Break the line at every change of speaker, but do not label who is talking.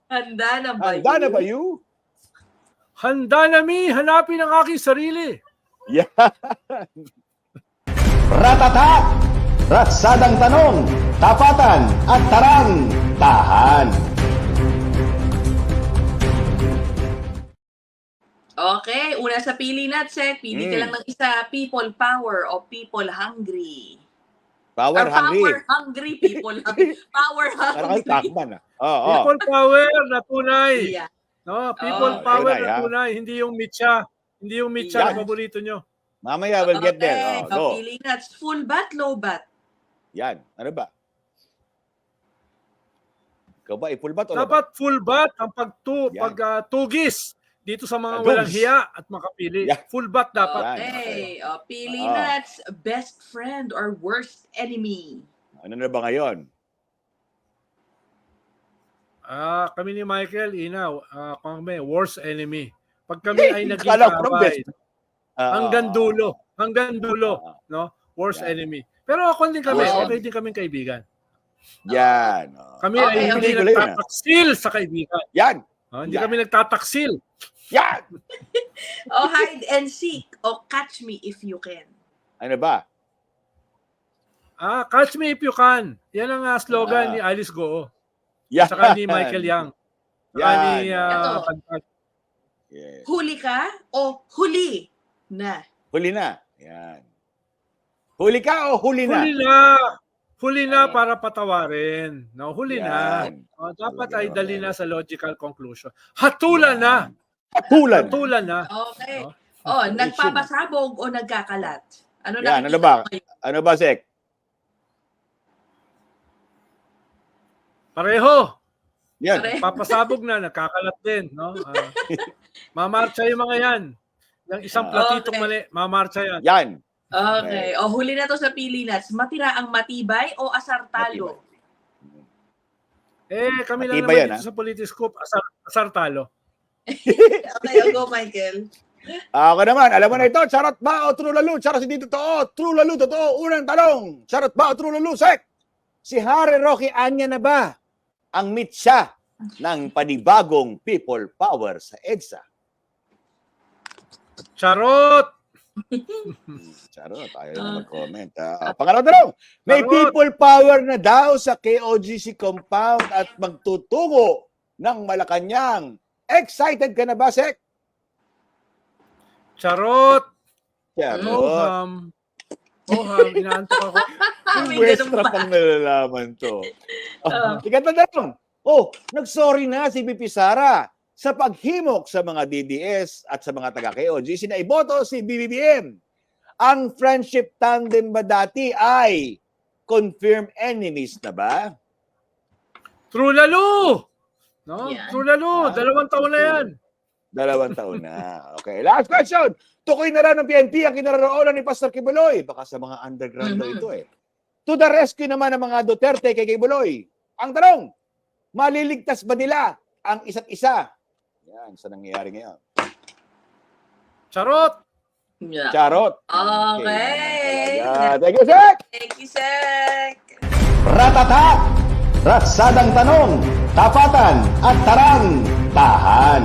Handa na ba
Handa na
yun?
ba you?
Handa na mi, hanapin ang aking sarili.
Yan.
Ratata! Ratsadang tanong, tapatan at tarang, tahan.
Okay, una sa pili natin, pili ka lang ng isa, people power o people hungry.
Power
Or
hungry.
power hungry, people hungry. Power
Parang
hungry.
takman ah. Oo.
People power na tunay.
Yeah.
No, people
Oh,
power
tunay,
na
ha?
tunay, hindi yung mitsa. Hindi yung mitsa
Yan.
na paborito nyo.
Mamaya we'll get there.
Okay,
Oh, go.
pili natin, full bat, low bat.
Yan. Ano ba? Ikaw ba, full bat o low bat?
Dapat full bat ang
Yan.
pagtugis dito sa mga
Tugis.
walang hiya at makapili.
Yan.
Full bat dapat.
Yan.
Okay, pili
Oo.
natin, best friend or worst enemy.
Ano na ba ngayon?
Kami ni Michael, kami worst enemy. Pag kami ay naging
Kala ko ng
kaaway,
best.
hanggang dulo, no? Worst
Yan.
enemy. Pero ako din kami,
Worst
okay din kaming kaibigan.
Yan. Oh.
Kami
Okay,
ay hindi
pelikula yun,
nagtataksil sa kaibigan.
Yan.
Hindi
Yan.
kami nagtataksil.
Yan.
O hide and seek o catch me if you can.
Ano ba?
Catch me if you can. Yan ang slogan
Ah.
ni Alice Goo.
Yan.
Saka ni Michael Yang. Saka
Yan.
ni
Ito.
Yes.
Huli ka o huli na?
Huli na. Yan. Huli ka o huli na?
Huli na. Huli na
Okay.
para patawarin. No, huli na.
Yan.
Dapat
Talaga
ay
naman
dali
yan.
na sa logical conclusion. Hatulan na.
Hatulan.
Hatulan na.
Okay.
No?
Nagpapasabog o nagkakalat? Ano
Yan,
nakikita
ano ba?
mo ngayon?
Ano ba, Sek?
Pareho.
Yan.
Pare-
Papasabog na, nagkakalat din. No? Mamarcha yung mga yan. Yung isang platitong
Okay.
mali, mamarcha yan.
Yan.
Okay. O huli na to sa pili natin. Matira ang matibay o asar-talo?
Kami lang
Matibay
naman
yan,
dito sa Politiscope, asar talo.
Okay, go Michael.
Ako naman, alam mo na ito, charot ba o true lalo? Charot hindi totoo. True lalo, totoo. Unang tanong, charot ba o true lalo? Sek, si Harry Roque Anya na ba ang mitsa ng panibagong people power sa EDSA?
Charot!
Charot, ayaw na mag-comment. Pangalawang tanong, may
Charot!
people power na daw sa KOGC compound at magtutungo ng Malacanang. Excited ka na ba, Sek?
Charot!
Charot.
Inaantok ako.
May
Westra
ganun pa.
pang nalalaman to. Ikatandang, nagsorry na si BP Sara sa paghimok sa mga DDS at sa mga taga-KOGC na iboto si BBBM. Ang friendship tandem ba dati ay confirmed enemies na ba?
True lalo! No?
Yan.
True lalo. 2 taon na yan.
2 taon na. Okay, last question. Tukoy na rin ng PNP ang kinaroroonan ni Pastor Kibuloy. Baka sa mga underground daw ito eh. To the rescue naman ng mga Duterte kay Kibuloy. Ang tanong, maliligtas ba nila ang isa't isa? Yan, sa nangyayari ngayon.
Charot!
Yeah.
Charot.
Okay.
Thank you, Sek!
Thank you, Sek.
Ratata! Ratsadang tanong, tapatan at tarang, tahan.